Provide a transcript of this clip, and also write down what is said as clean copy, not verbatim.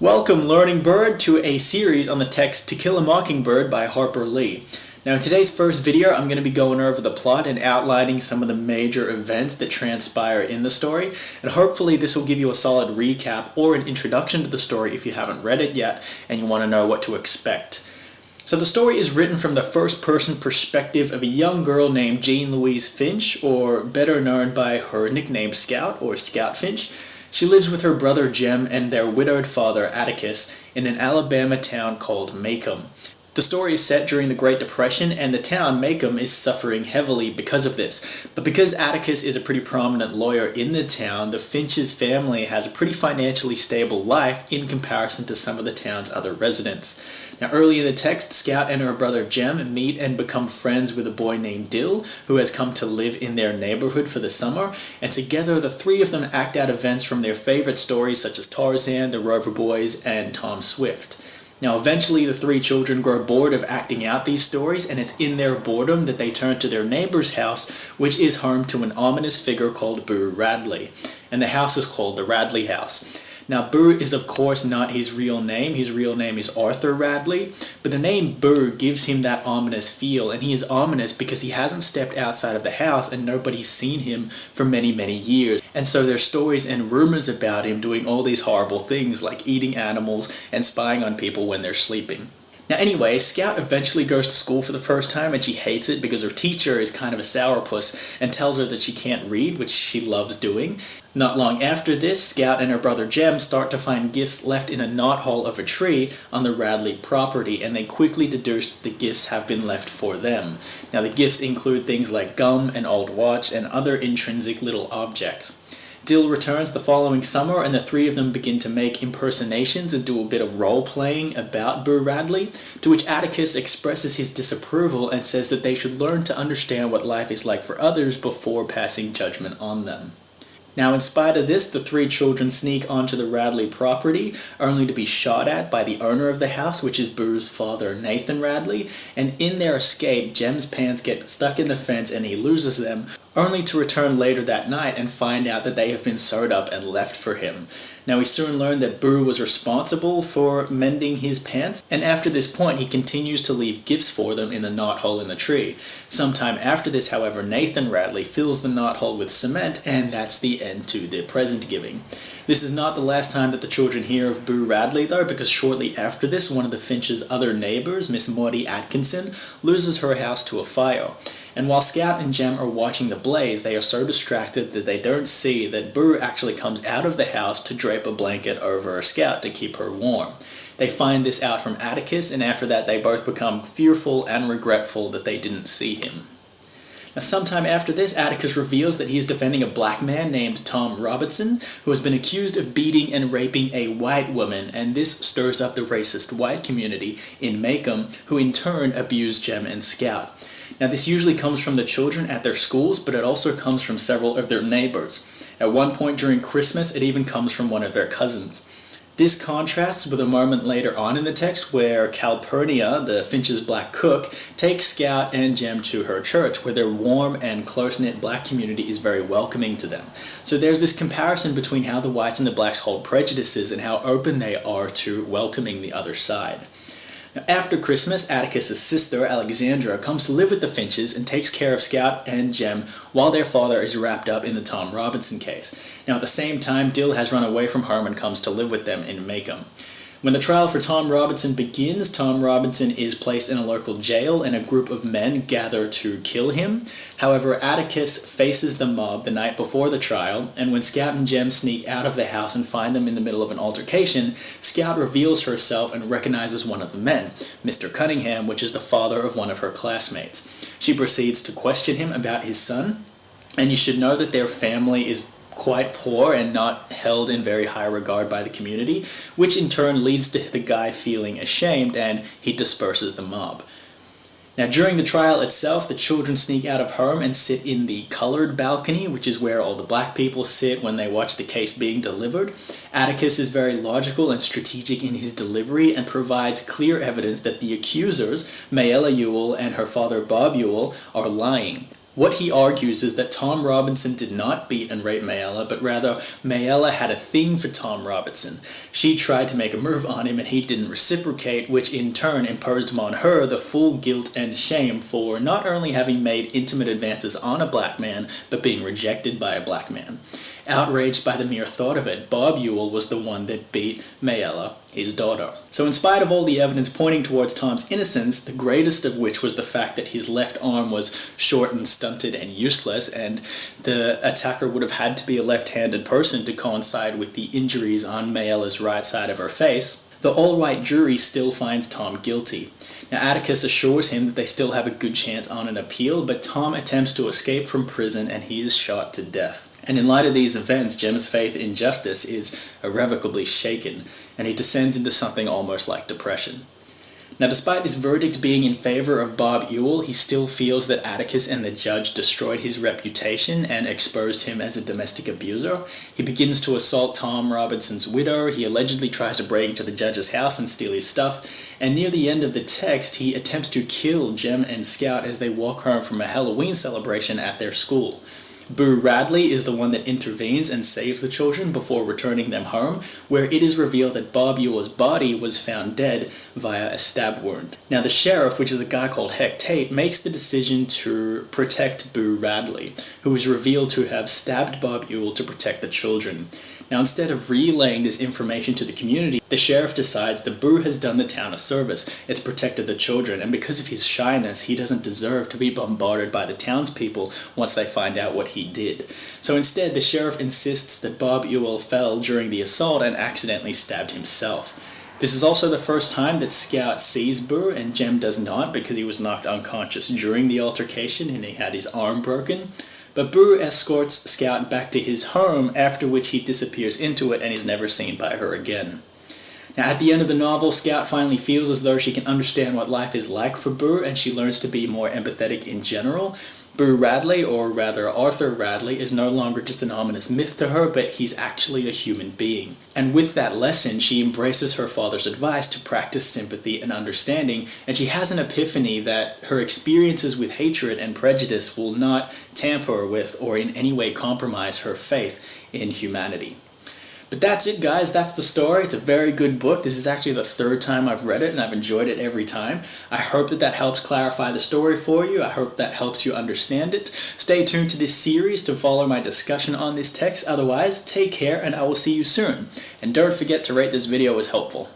Welcome, Learning Bird, to a series on the text To Kill a Mockingbird by Harper Lee. Now in today's first video, I'm going to be going over the plot and outlining some of the major events that transpire in the story, and hopefully this will give you a solid recap or an introduction to the story if you haven't read it yet and you want to know what to expect. So the story is written from the first-person perspective of a young girl named Jean Louise Finch, or better known by her nickname Scout or Scout Finch. She lives with her brother Jem and their widowed father Atticus in an Alabama town called Macomb. The story is set during the Great Depression, and the town, Macomb, is suffering heavily because of this. But because Atticus is a pretty prominent lawyer in the town, the Finch's family has a pretty financially stable life in comparison to some of the town's other residents. Now, early in the text, Scout and her brother Jem meet and become friends with a boy named Dill, who has come to live in their neighborhood for the summer, and together the three of them act out events from their favorite stories such as Tarzan, the Rover Boys, and Tom Swift. Now, eventually the three children grow bored of acting out these stories, and it's in their boredom that they turn to their neighbor's house, which is home to an ominous figure called Boo Radley. And the house is called the Radley House. Now, Boo is of course not his real name. His real name is Arthur Radley, but the name Boo gives him that ominous feel, and he is ominous because he hasn't stepped outside of the house and nobody's seen him for many, many years. And so there's stories and rumors about him doing all these horrible things like eating animals and spying on people when they're sleeping. Now anyway, Scout eventually goes to school for the first time, and she hates it because her teacher is kind of a sourpuss and tells her that she can't read, which she loves doing. Not long after this, Scout and her brother Jem start to find gifts left in a knothole of a tree on the Radley property, and they quickly deduce that the gifts have been left for them. Now the gifts include things like gum, an old watch, and other intrinsic little objects. Dill returns the following summer, and the three of them begin to make impersonations and do a bit of role-playing about Boo Radley, to which Atticus expresses his disapproval and says that they should learn to understand what life is like for others before passing judgment on them. Now, in spite of this, the three children sneak onto the Radley property, only to be shot at by the owner of the house, which is Boo's father, Nathan Radley, and in their escape, Jem's pants get stuck in the fence and he loses them, only to return later that night and find out that they have been sewed up and left for him. Now, we soon learn that Boo was responsible for mending his pants, and after this point he continues to leave gifts for them in the knothole in the tree. Sometime after this, however, Nathan Radley fills the knothole with cement, and that's the end to the present giving. This is not the last time that the children hear of Boo Radley, though, because shortly after this, one of the Finch's other neighbors, Miss Maudie Atkinson, loses her house to a fire. And while Scout and Jem are watching the blaze, they are so distracted that they don't see that Boo actually comes out of the house to drape a blanket over Scout to keep her warm. They find this out from Atticus, and after that they both become fearful and regretful that they didn't see him. Now, sometime after this, Atticus reveals that he is defending a black man named Tom Robinson, who has been accused of beating and raping a white woman, and this stirs up the racist white community in Macomb, who in turn abuse Jem and Scout. Now, this usually comes from the children at their schools, but it also comes from several of their neighbors. At one point during Christmas, it even comes from one of their cousins. This contrasts with a moment later on in the text where Calpurnia, the Finch's black cook, takes Scout and Jem to her church, where their warm and close-knit black community is very welcoming to them. So there's this comparison between how the whites and the blacks hold prejudices and how open they are to welcoming the other side. Now, after Christmas, Atticus' sister, Alexandra, comes to live with the Finches and takes care of Scout and Jem while their father is wrapped up in the Tom Robinson case. Now, at the same time, Dill has run away from home and comes to live with them in Macomb. When the trial for Tom Robinson begins, Tom Robinson is placed in a local jail and a group of men gather to kill him. However, Atticus faces the mob the night before the trial, and when Scout and Jem sneak out of the house and find them in the middle of an altercation, Scout reveals herself and recognizes one of the men, Mr. Cunningham, which is the father of one of her classmates. She proceeds to question him about his son, and you should know that their family is quite poor and not held in very high regard by the community, which in turn leads to the guy feeling ashamed, and he disperses the mob. Now, during the trial itself, the children sneak out of home and sit in the colored balcony, which is where all the black people sit when they watch the case being delivered. Atticus is very logical and strategic in his delivery and provides clear evidence that the accusers, Mayella Ewell and her father Bob Ewell, are lying. What he argues is that Tom Robinson did not beat and rape Mayella, but rather Mayella had a thing for Tom Robinson. She tried to make a move on him and he didn't reciprocate, which in turn imposed upon her the full guilt and shame for not only having made intimate advances on a black man, but being rejected by a black man. Outraged by the mere thought of it, Bob Ewell was the one that beat Mayella, his daughter. So in spite of all the evidence pointing towards Tom's innocence, the greatest of which was the fact that his left arm was short and stunted and useless, and the attacker would have had to be a left-handed person to coincide with the injuries on Mayella's right side of her face, the all-white jury still finds Tom guilty. Now, Atticus assures him that they still have a good chance on an appeal, but Tom attempts to escape from prison and he is shot to death. And in light of these events, Jem's faith in justice is irrevocably shaken, and he descends into something almost like depression. Now, despite this verdict being in favor of Bob Ewell, he still feels that Atticus and the judge destroyed his reputation and exposed him as a domestic abuser. He begins to assault Tom Robinson's widow, he allegedly tries to break into the judge's house and steal his stuff, and near the end of the text, he attempts to kill Jem and Scout as they walk home from a Halloween celebration at their school. Boo Radley is the one that intervenes and saves the children before returning them home, where it is revealed that Bob Ewell's body was found dead via a stab wound. Now the sheriff, which is a guy called Heck Tate, makes the decision to protect Boo Radley, who is revealed to have stabbed Bob Ewell to protect the children. Now, instead of relaying this information to the community, the sheriff decides that Boo has done the town a service. It's protected the children, and because of his shyness, he doesn't deserve to be bombarded by the townspeople once they find out what he did. So instead, the sheriff insists that Bob Ewell fell during the assault and accidentally stabbed himself. This is also the first time that Scout sees Boo, and Jem does not because he was knocked unconscious during the altercation and he had his arm broken. But Boo escorts Scout back to his home, after which he disappears into it and is never seen by her again. Now, at the end of the novel, Scout finally feels as though she can understand what life is like for Boo, and she learns to be more empathetic in general. Boo Radley, or rather Arthur Radley, is no longer just an ominous myth to her, but he's actually a human being. And with that lesson, she embraces her father's advice to practice sympathy and understanding, and she has an epiphany that her experiences with hatred and prejudice will not tamper with or in any way compromise her faith in humanity. But that's it, guys. That's the story. It's a very good book. This is actually the third time I've read it, and I've enjoyed it every time. I hope that helps clarify the story for you. I hope that helps you understand it. Stay tuned to this series to follow my discussion on this text. Otherwise, take care, and I will see you soon. And don't forget to rate this video as helpful.